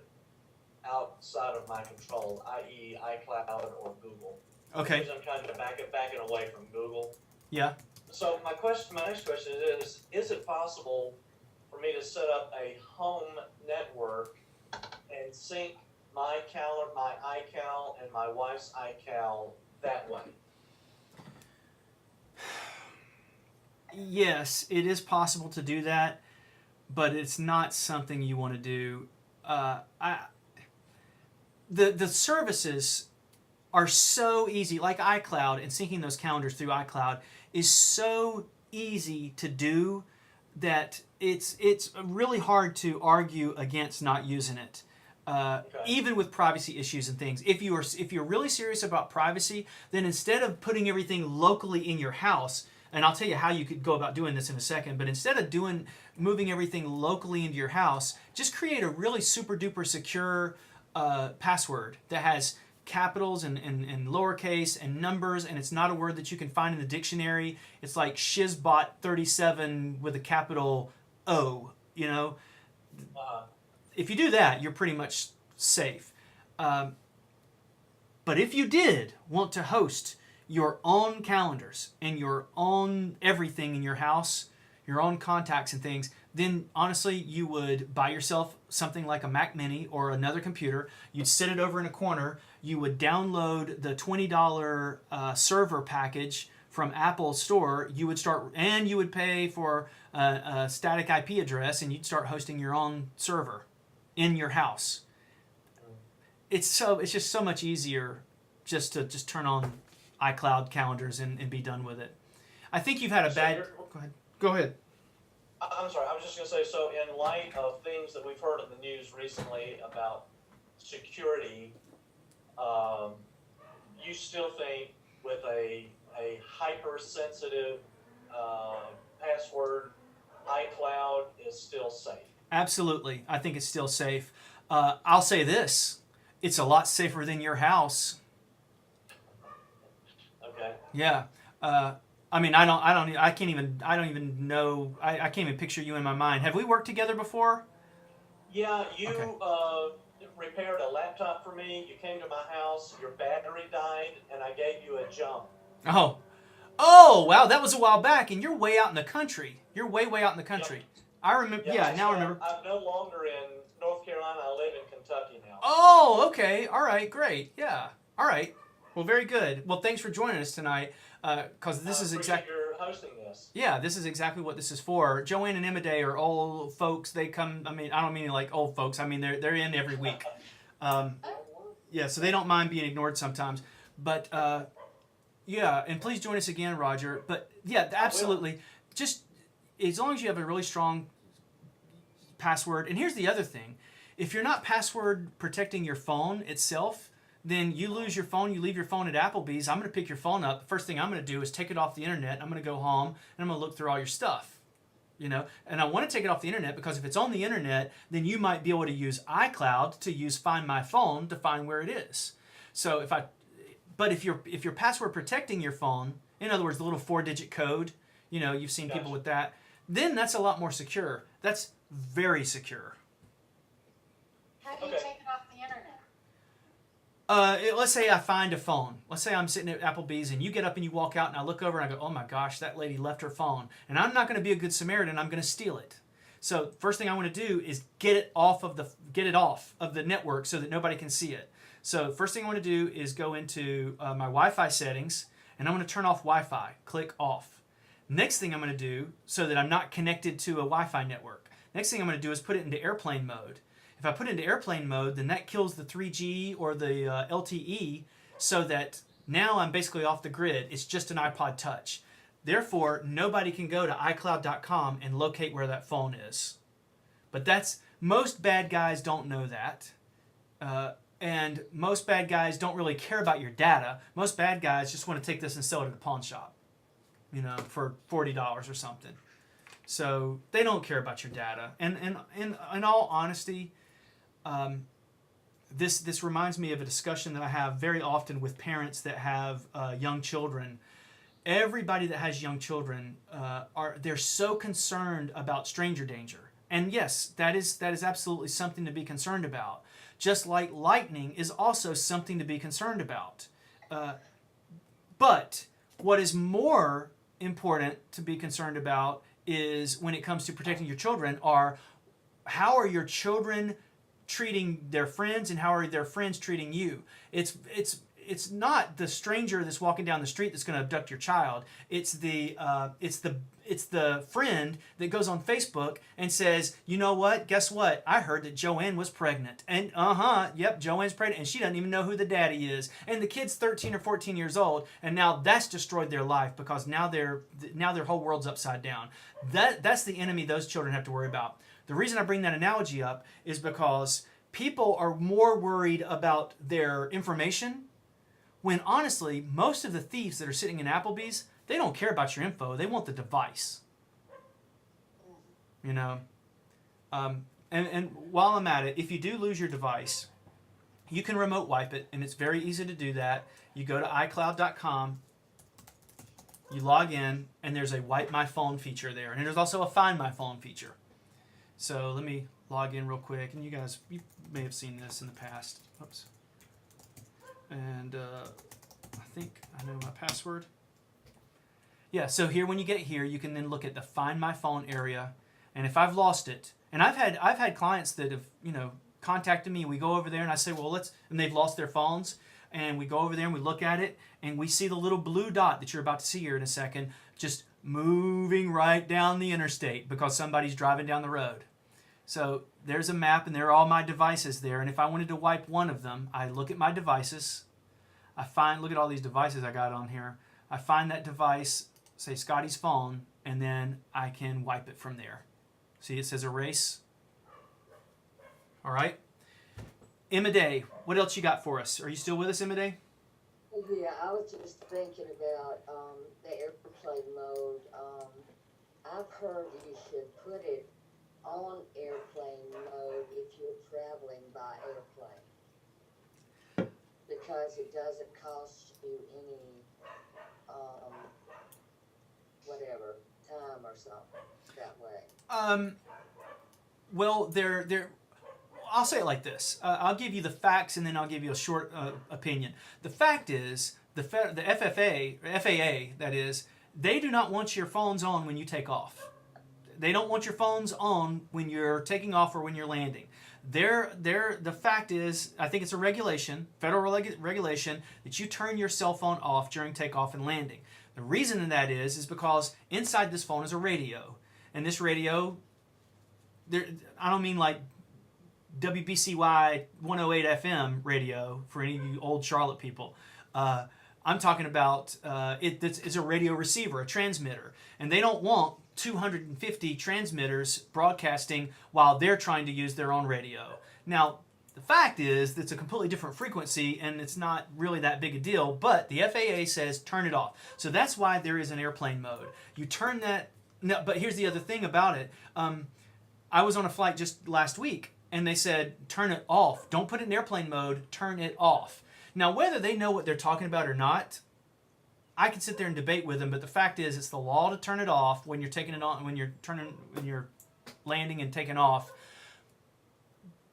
outside of my control, i.e., iCloud or Google. Okay. Because I'm kind of backing away from Google. Yeah. So my next question is it possible for me to set up a home network and sync my iCal, and my wife's iCal that way? Yes, it is possible to do that, but it's not something you want to do. The services are so easy, like iCloud, and syncing those calendars through iCloud is so easy to do that it's really hard to argue against not using it. Okay. Even with privacy issues and things, if you're really serious about privacy, then instead of putting everything locally in your house, and I'll tell you how you could go about doing this in a second, but instead of moving everything locally into your house, just create a really super duper secure password that has capitals and lowercase and numbers, and it's not a word that you can find in the dictionary. It's like shizbot37 with a capital O, you know. If you do that, you're pretty much safe. But if you did want to host your own calendars and your own everything in your house, your own contacts and things, then honestly you would buy yourself something like a Mac Mini or another computer. You'd sit it over in a corner. You would download the $20 server package from Apple Store. You would pay for a static IP address, and you'd start hosting your own server in your house. It's just so much easier just to turn on iCloud calendars and be done with it. I think you've had a bad. Go ahead. I'm sorry, I was just going to say, so in light of things that we've heard in the news recently about security, you still think with a hypersensitive password, iCloud is still safe? Absolutely. I think it's still safe. I'll say this. It's a lot safer than your house. Okay. Yeah. I mean, I can't even know. I can't even picture you in my mind. Have we worked together before? Yeah, you repaired a laptop for me. You came to my house. Your battery died, and I gave you a jump. Oh, wow, that was a while back, and you're way out in the country. You're way out in the country. Yep. I remember. Yeah, now I remember. I'm no longer in North Carolina. I live in Kentucky now. Oh, okay. All right, great. Yeah. All right. Well, very good. Well, thanks for joining us tonight, because this is exactly. You're hosting this. Yeah, this is exactly what this is for. Joanne and Emma Day are old folks. They come. I mean, I don't mean like old folks. I mean they're in every week. Yeah, so they don't mind being ignored sometimes. But yeah, and please join us again, Roger. But yeah, absolutely. Just as long as you have a really strong password. And here's the other thing: if you're not password protecting your phone itself, then you lose your phone, you leave your phone at Applebee's, I'm going to pick your phone up. The first thing I'm going to do is take it off the internet. I'm going to go home, and I'm going to look through all your stuff. You know, and I want to take it off the internet because if it's on the internet, then you might be able to use iCloud to use Find My Phone to find where it is. So if you're password protecting your phone, in other words, the little 4-digit code, you know, you've seen people with that, then that's a lot more secure. That's very secure. How do you take it off the internet? Let's say I find a phone. Let's say I'm sitting at Applebee's and you get up and you walk out and I look over and I go, oh my gosh, that lady left her phone. And I'm not going to be a good Samaritan. I'm going to steal it. So first thing I want to do is get it off of the network so that nobody can see it. So first thing I want to do is go into my Wi-Fi settings and I'm going to turn off Wi-Fi. Click off. Next thing I'm going to do, so that I'm not connected to a Wi-Fi network, next thing I'm going to do is put it into airplane mode. If I put it into airplane mode, then that kills the 3G or the LTE, so that now I'm basically off the grid. It's just an iPod Touch. Therefore, nobody can go to iCloud.com and locate where that phone is. But most bad guys don't know that. And most bad guys don't really care about your data. Most bad guys just want to take this and sell it at a pawn shop, you know, for $40 or something. So they don't care about your data. And in all honesty, this reminds me of a discussion that I have very often with parents that have young children. everybody that has young children they're so concerned about stranger danger. And yes, that is absolutely something to be concerned about. Just like lightning is also something to be concerned about. But what is more important to be concerned about is when it comes to protecting your children are how are your children treating their friends and how are their friends treating you. It's not the stranger that's walking down the street that's going to abduct your child. It's the friend that goes on Facebook and says, you know what? Guess what? I heard that Joanne was pregnant. And yep, Joanne's pregnant, and she doesn't even know who the daddy is. And the kid's 13 or 14 years old, and now that's destroyed their life because now their whole world's upside down. That's the enemy those children have to worry about. The reason I bring that analogy up is because people are more worried about their information when honestly, most of the thieves that are sitting in Applebee's, they don't care about your info. They want the device. You know? And while I'm at it, if you do lose your device, you can remote wipe it, and it's very easy to do that. You go to iCloud.com, you log in, and there's a Wipe My Phone feature there. And there's also a Find My Phone feature. So let me log in real quick. And you may have seen this in the past. Oops. And I think I know my password. Yeah, so here when you get here, you can then look at the Find My Phone area. And if I've lost it, and I've had clients that have, contacted me, and we go over there and I say, well, and they've lost their phones, and we go over there and we look at it, and we see the little blue dot that you're about to see here in a second, just moving right down the interstate because somebody's driving down the road. So there's a map, and there are all my devices there. And if I wanted to wipe one of them, I look at my devices. Look at all these devices I got on here. I find that device, say Scotty's phone, and then I can wipe it from there. See, it says erase. All right. Emma Day, what else you got for us? Are you still with us, Emma Day? Yeah, I was just thinking about the airplane mode. I've heard you should put it on airplane mode if you're traveling by airplane, because it doesn't cost you any whatever time or something that way. Well, I'll say it like this. I'll give you the facts, and then I'll give you a short opinion. The fact is, the FAA, that is, they do not want your phones on when you take off. They don't want your phones on when you're taking off or when you're landing. The fact is, I think it's a regulation, federal regulation, that you turn your cell phone off during takeoff and landing. The reason that is because inside this phone is a radio. And this radio, I don't mean like WBCY 108 FM radio for any of you old Charlotte people. I'm talking about it's a radio receiver, a transmitter. And they don't want 250 transmitters broadcasting while they're trying to use their own radio. Now, the fact is that it's a completely different frequency and it's not really that big a deal, but the FAA says turn it off. So that's why there is an airplane mode. You turn that... No, but here's the other thing about it. I was on a flight just last week and they said turn it off. Don't put it in airplane mode, turn it off. Now, whether they know what they're talking about or not, I can sit there and debate with them, but the fact is it's the law to turn it off when you're taking it on, when you're landing and taking off.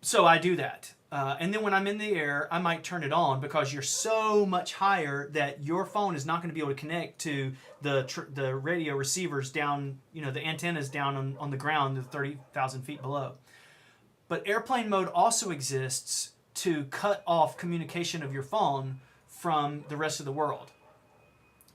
So I do that. And then when I'm in the air, I might turn it on because you're so much higher that your phone is not going to be able to connect to the radio receivers down, the antennas down on the ground, the 30,000 feet below. But airplane mode also exists to cut off communication of your phone from the rest of the world.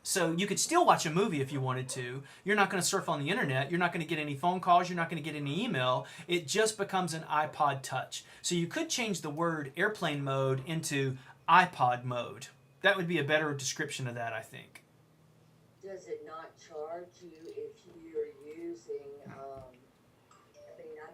So you could still watch a movie if you wanted to. You're not going to surf on the internet. You're not going to get any phone calls. You're not going to get any email. It just becomes an iPod Touch. So you could change the word airplane mode into iPod mode. That would be a better description of that, I think. Does it not charge you if you're using, I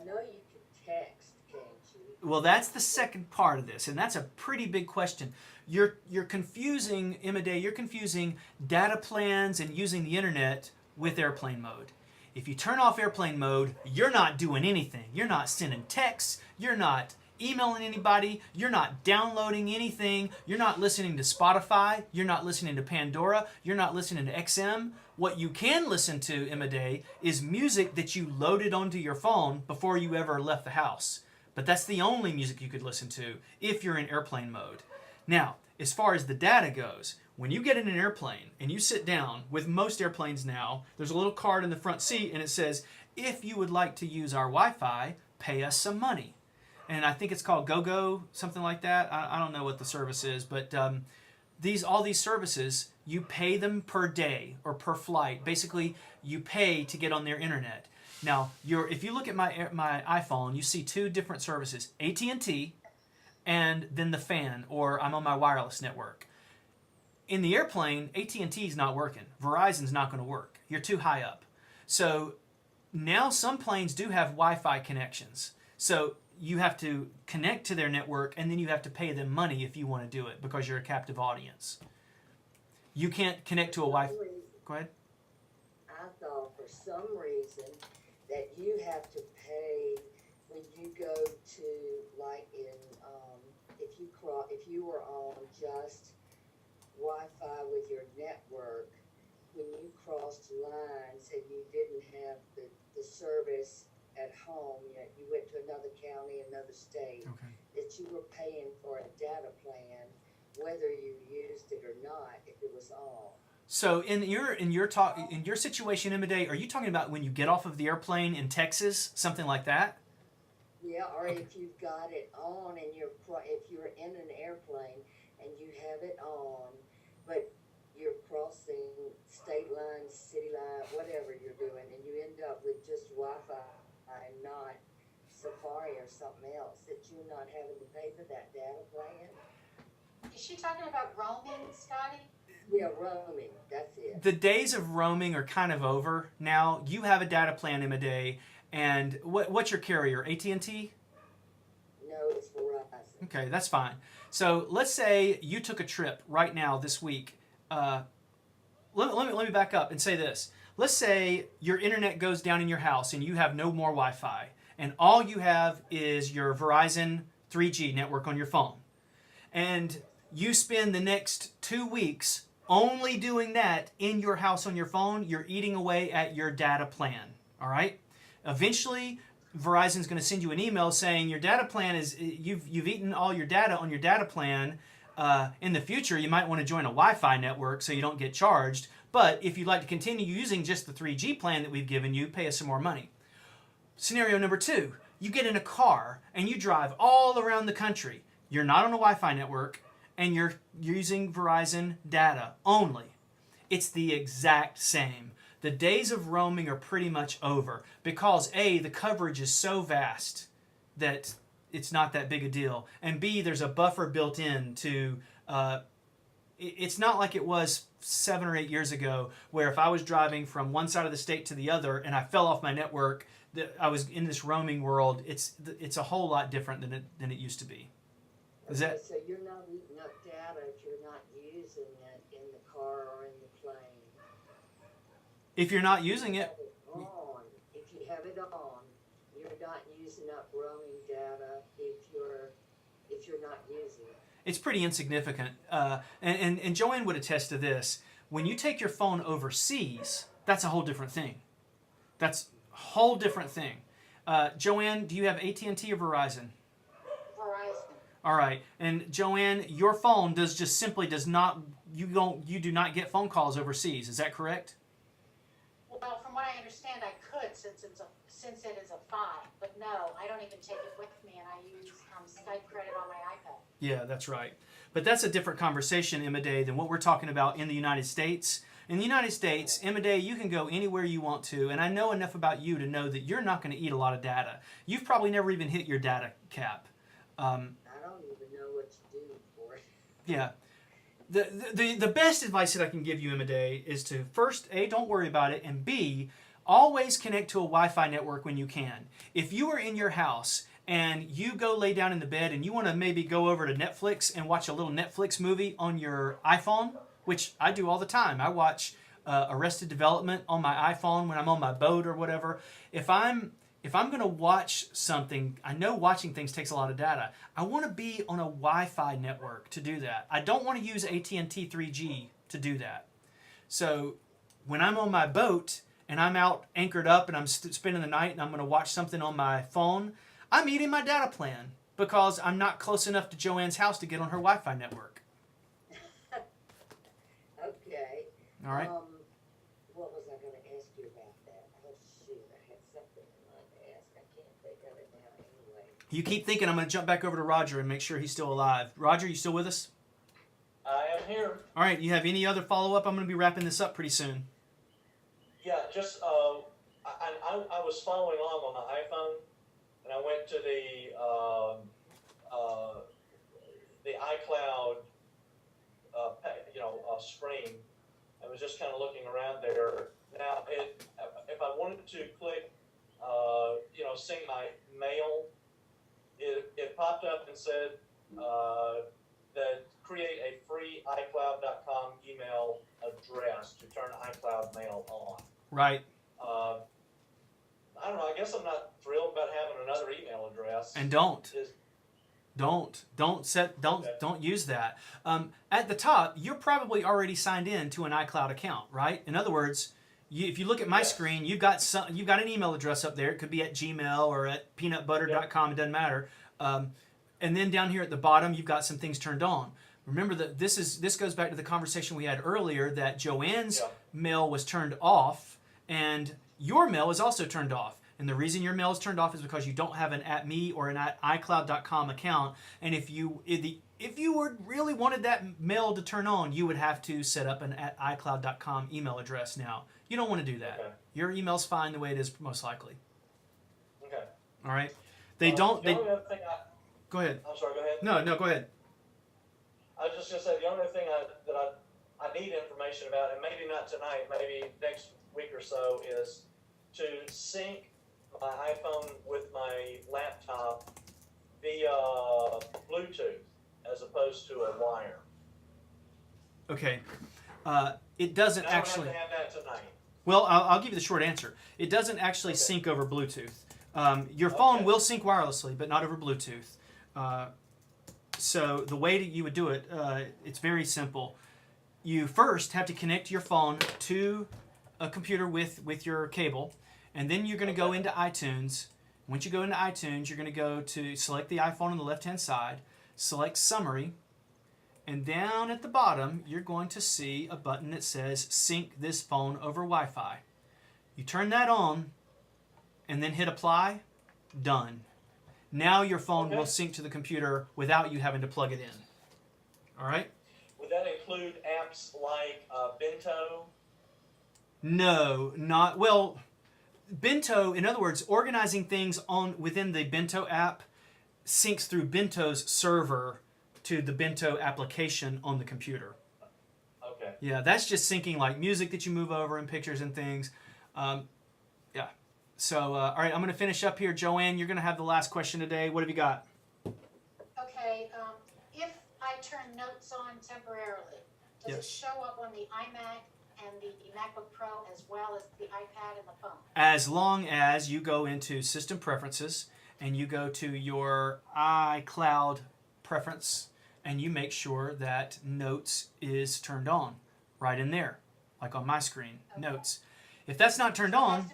know you can text, can't you? Well, that's the second part of this, and that's a pretty big question. You're confusing, Emma Day, you're confusing data plans and using the internet with airplane mode. If you turn off airplane mode, you're not doing anything. You're not sending texts. You're not emailing anybody. You're not downloading anything. You're not listening to Spotify. You're not listening to Pandora. You're not listening to XM. What you can listen to, Emma Day, is music that you loaded onto your phone before you ever left the house. But that's the only music you could listen to if you're in airplane mode. Now, as far as the data goes, when you get in an airplane and you sit down, with most airplanes now, there's a little card in the front seat and it says, if you would like to use our Wi-Fi, pay us some money. And I think it's called GoGo, something like that. I don't know what the service is, but all these services, you pay them per day or per flight. Basically, you pay to get on their internet. Now, if you look at my iPhone, you see two different services, AT&T and then the fan, or I'm on my wireless network. In the airplane, AT&T is not working. Verizon's not going to work. You're too high up. So now some planes do have Wi-Fi connections. So you have to connect to their network, and then you have to pay them money if you want to do it because you're a captive audience. You can't connect to a Wi-Fi. Go ahead. I thought for some reason that you have to pay when you go to, like in, if you were on just Wi-Fi with your network, when you crossed lines and you didn't have the service at home, you went to another county, another state, Okay. that you were paying for a data plan, whether you used it or not, if it was on. So in your situation, Emma Day, are you talking about when you get off of the airplane in Texas, something like that? Yeah, or Okay. if you've got it on and if you're in an airplane and you have it on, but you're crossing state lines, city line, whatever you're doing, and you end up with just Wi-Fi and not Safari or something else, that you're not having to pay for that data plan. Is she talking about roaming, Scotty? Yeah, roaming, that's it. The days of roaming are kind of over now. You have a data plan, Emma Day, and what's your carrier? AT&T? No, it's Verizon. Okay, that's fine. So let's say you took a trip right now this week. Let me back up and say this. Let's say your internet goes down in your house and you have no more Wi-Fi, and all you have is your Verizon 3G network on your phone. And you spend the next 2 weeks only doing that in your house on your phone. You're eating away at your data plan. All right? Eventually, Verizon's going to send you an email saying your data plan is you've eaten all your data on your data plan. In the future, you might want to join a Wi-Fi network so you don't get charged. But if you'd like to continue using just the 3G plan that we've given you, pay us some more money. Scenario number 2, you get in a car and you drive all around the country. You're not on a Wi-Fi network and you're using Verizon data only. It's the exact same. The days of roaming are pretty much over because A, the coverage is so vast that it's not that big a deal, and B, there's a buffer built in to it's not like it was 7 or 8 years ago where if I was driving from one side of the state to the other and I fell off my network, that I was in this roaming world. It's a whole lot different than it used to be. Is Okay, that so you're not eating up data if you're not using it in the car or in the plane. if you're not using it? On. If you have it on, you're not using up roaming data if you're not using it. It's pretty insignificant. And Joanne would attest to this. When you take your phone overseas, that's a whole different thing. That's a whole different thing. Joanne, do you have AT&T or Verizon? Verizon. All right. And Joanne, your phone does not you do not get phone calls overseas. Is that correct? Well, from what I understand, I could since it is a 5, but no, I don't even take it with me, and I use Skype credit on my iPad. Yeah, that's right. But that's a different conversation, Emma Day, than what we're talking about in the United States. In the United States, Emma Day, you can go anywhere you want to, and I know enough about you to know that you're not going to eat a lot of data. You've probably never even hit your data cap. I don't even know what to do for it. Yeah. The best advice that I can give you, Emma Day, is to first, A, don't worry about it, and B, always connect to a Wi-Fi network when you can. If you are in your house and you go lay down in the bed and you want to maybe go over to Netflix and watch a little Netflix movie on your iPhone, which I do all the time. I watch Arrested Development on my iPhone when I'm on my boat or whatever. If I'm if I'm going to watch something, I know watching things takes a lot of data. I want to be on a Wi-Fi network to do that. I don't want to use AT&T 3G to do that. So when I'm on my boat and I'm out anchored up and I'm spending the night and I'm going to watch something on my phone, I'm eating my data plan because I'm not close enough to Joanne's house to get on her Wi-Fi network. Okay. All right? What was I gonna ask you about that? Oh shoot, I had something in mind to ask. I can't think of it now anyway. You keep thinking I'm going to jump back over to Roger and make sure he's still alive. Roger, you still with us? I am here. All right, you have any other follow-up? I'm going to be wrapping this up pretty soon. Yeah, just I was following along on my iPhone, and I went to the iCloud screen. I was just kind of looking around there. Now, if I wanted to click, sync my mail, it popped up and said that create a free iCloud.com email address to turn iCloud mail on. Right. I don't know. I guess I'm not thrilled about having another email address. And don't. Is- Don't use that. At the top, you're probably already signed in to an iCloud account, right? In other words, if you look at my Yes. screen, you've got an email address up there. It could be at Gmail or at peanutbutter.com. It doesn't matter. And then down here at the bottom, you've got some things turned on. Remember that this goes back to the conversation we had earlier that Joanne's mail was turned off and your mail is also turned off. And the reason your mail is turned off is because you don't have an @me or an @iCloud.com account. And if you really wanted that mail to turn on, you would have to set up an @iCloud.com email address now. You don't want to do that. Okay. Your email's fine the way it is most likely. Okay. All right? They don't... The only other thing Go ahead. I'm sorry, go ahead. No, go ahead. I was just going to say, the only thing that I need information about, and maybe not tonight, maybe next week or so, is to sync my iPhone with my laptop via Bluetooth as opposed to a wire. Okay. It doesn't I don't actually... have to have that tonight. Well, I'll give you the short answer. It doesn't actually sync over Bluetooth. Your phone will sync wirelessly, but not over Bluetooth. So the way that you would do it, it's very simple. You first have to connect your phone to a computer with your cable, and then you're going to go into iTunes. Once you go into iTunes, you're going to go to select the iPhone on the left-hand side, select Summary, and down at the bottom, you're going to see a button that says Sync this phone over Wi-Fi. You turn that on, and then hit Apply. Done. Now your phone will sync to the computer without you having to plug it in. All right? Would that include apps like Bento? No, not... Well, Bento, in other words, organizing things within the Bento app syncs through Bento's server to the Bento application on the computer. Okay. Yeah, that's just syncing like music that you move over and pictures and things. Yeah. So, all right, I'm going to finish up here. Joanne, you're going to have the last question today. What have you got? Okay, if I turn notes on temporarily, does it show up on the iMac and the MacBook Pro as well as the iPad and the phone? As long as you go into System Preferences and you go to your iCloud preference and you make sure that Notes is turned on right in there, like on my screen, Notes. If that's not turned on...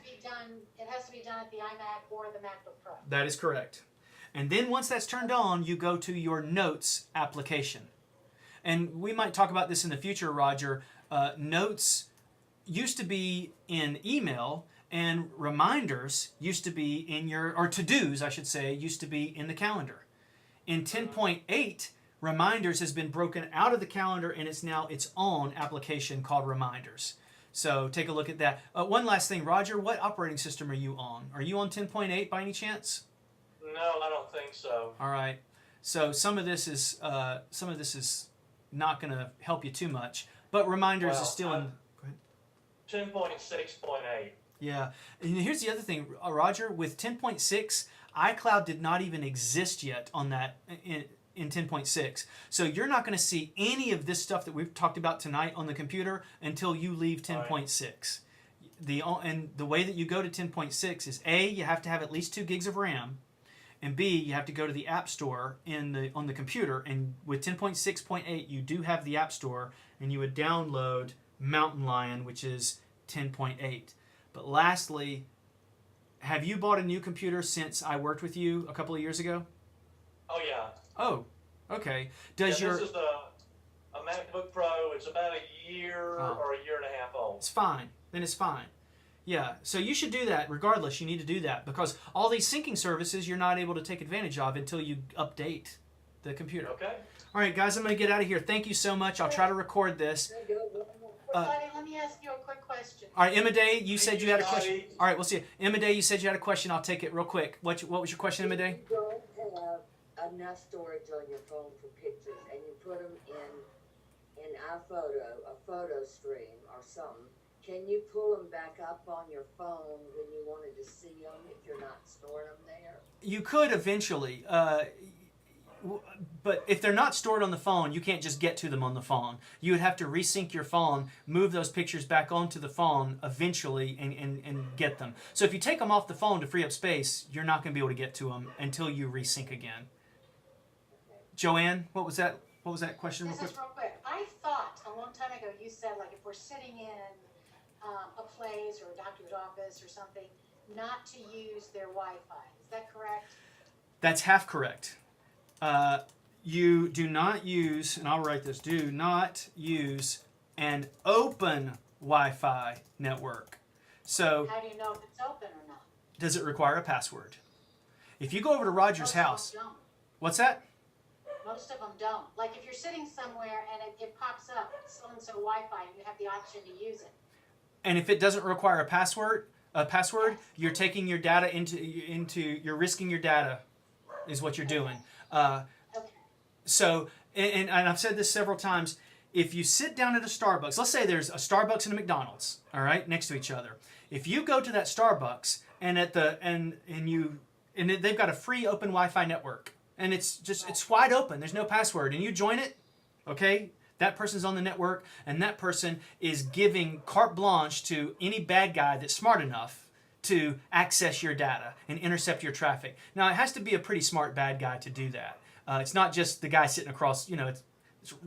It has to be done at the iMac or the MacBook Pro. That is correct. And then once that's turned on, you go to your Notes application. And we might talk about this in the future, Roger. Notes used to be in email, and reminders used to be in or to-dos, I should say, used to be in the calendar. In 10.8, reminders has been broken out of the calendar, and it's now its own application called Reminders. So take a look at that. One last thing, Roger, what operating system are you on? Are you on 10.8 by any chance? No, I don't think so. All right. So some of this is not going to help you too much, but Reminders is still in. Go ahead. 10.6.8. Yeah, and here's the other thing, Roger. With 10.6, iCloud did not even exist yet on that in 10.6. So you're not going to see any of this stuff that we've talked about tonight on the computer until you leave 10.6. the way that you go to 10.6 is A, you have to have at least 2 gigs of RAM, and B, you have to go to the App Store on the computer. And with 10.6.8, you do have the App Store, and you would download Mountain Lion, which is 10.8. But lastly, have you bought a new computer since I worked with you a couple of years ago? Oh yeah. Oh, okay. This is a MacBook Pro. It's about a year or a year and a half old. It's fine. Then it's fine. Yeah, so you should do that regardless. You need to do that because all these syncing services you're not able to take advantage of until you update the computer. Okay. All right, guys, I'm going to get out of here. Thank you so much. I'll try to record this. Scotty, let me ask you a quick question. All right, Emma Day, you said you had a Scotty. question. All right, we'll see you. Emma Day, you said you had a question. I'll take it real quick. What was your question, Emma Day? You don't have enough storage on your phone for pictures, and you put them in iPhoto, a photo stream or something. Can you pull them back up on your phone when you wanted to see them if you're not storing them there? You could eventually, but if they're not stored on the phone, you can't just get to them on the phone. You would have to resync your phone, move those pictures back onto the phone eventually, and get them. So if you take them off the phone to free up space, you're not going to be able to get to them until you resync again. Joanne, what was that? What was that question? This is real quick. I thought a long time ago you said like if we're sitting in a place or a doctor's office or something, not to use their Wi-Fi. Is that correct? That's half correct. You do not use, and I'll write this, do not use an open Wi-Fi network. So, How do you know if it's open or not? does it require a password? If you go over to Roger's house, Most of them don't. what's that? Most of them don't. Like if you're sitting somewhere and it pops up so-and-so Wi-Fi and you have the option to use it. And if it doesn't require a password, you're taking your data you're risking your data, is what you're doing. Okay. So, and I've said this several times, if you sit down at a Starbucks, let's say there's a Starbucks and a McDonald's, all right, next to each other. If you go to that Starbucks and they've got a free open Wi-Fi network, and it's wide open, there's no password, and you join it, okay? That person's on the network, and that person is giving carte blanche to any bad guy that's smart enough to access your data and intercept your traffic. Now, it has to be a pretty smart bad guy to do that. It's not just the guy sitting across,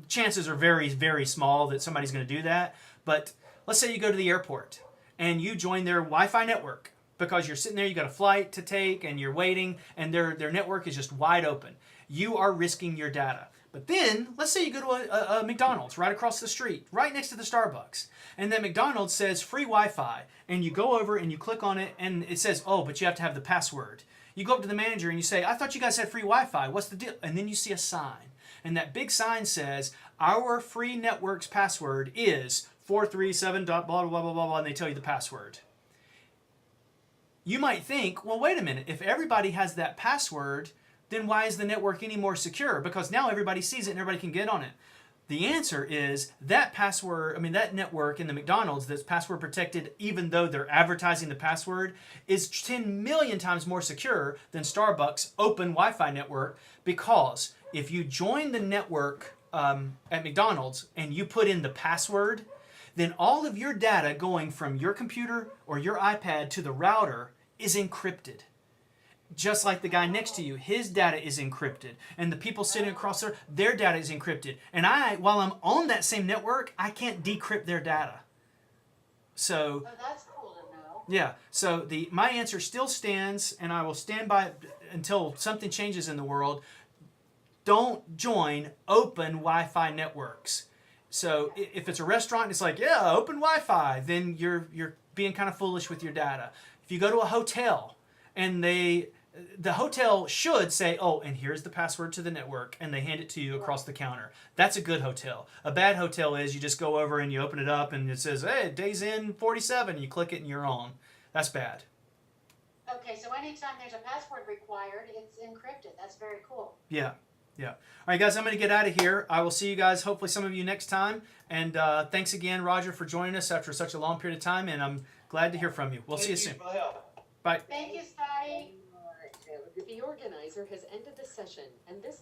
chances are very, very small that somebody's going to do that. But let's say you go to the airport and you join their Wi-Fi network because you're sitting there, you got a flight to take, and you're waiting, and their network is just wide open. You are risking your data. But then, let's say you go to a McDonald's right across the street, right next to the Starbucks, and that McDonald's says free Wi-Fi, and you go over and you click on it, and it says, oh, but you have to have the password. You go up to the manager and you say, I thought you guys had free Wi-Fi. What's the deal? And then you see a sign, and that big sign says, our free network's password is 437. Blah, blah, blah, blah, blah, and they tell you the password. You might think, well, wait a minute. If everybody has that password, then why is the network any more secure? Because now everybody sees it and everybody can get on it. The answer is that that network in the McDonald's that's password protected, even though they're advertising the password, is 10 million times more secure than Starbucks' open Wi-Fi network, because if you join the network at McDonald's and you put in the password, then all of your data going from your computer or your iPad to the router is encrypted. Just like the guy next to you, his data is encrypted. And the people sitting across there, their data is encrypted. And while I'm on that same network, I can't decrypt their data. So, Oh, that's cool to know. yeah. So my answer still stands, and I will stand by it until something changes in the world. Don't join open Wi-Fi networks. So if it's a restaurant and it's like, yeah, open Wi-Fi, then you're being kind of foolish with your data. If you go to a hotel and the hotel should say, oh, and here's the password to the network, and they hand it to you across the counter. That's a good hotel. A bad hotel is you just go over and you open it up and it says, hey, days in 47, and you click it and you're on. That's bad. Okay, so anytime there's a password required, it's encrypted. That's very cool. Yeah. Yeah. All right, guys, I'm going to get out of here. I will see you guys, hopefully some of you next time. And thanks again, Roger, for joining us after such a long period of time, and I'm glad to hear from you. We'll see you soon. Thank you for the help. Bye. Thank you, Scotty. All right, have a good The organizer has ended the session, and this